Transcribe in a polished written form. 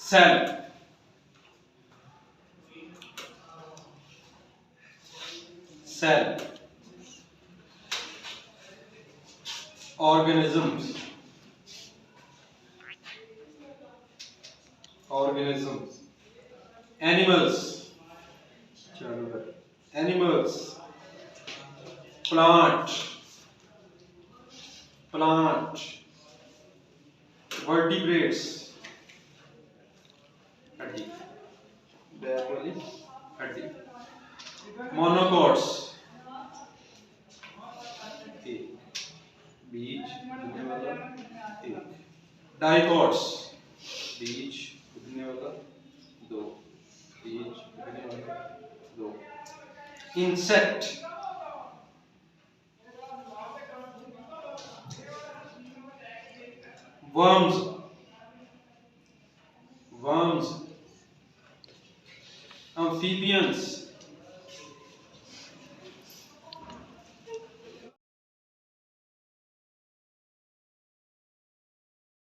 cell, cell, organisms, organisms, animals, animals, plant, plant, vertebrates, हड्डी, back वाली हड्डी, monocots, एक, बीज उगने वाला एक, dicots, बीज उगने वाला दो, बीज उगने वाला दो, insect, worms, worms, amphibians,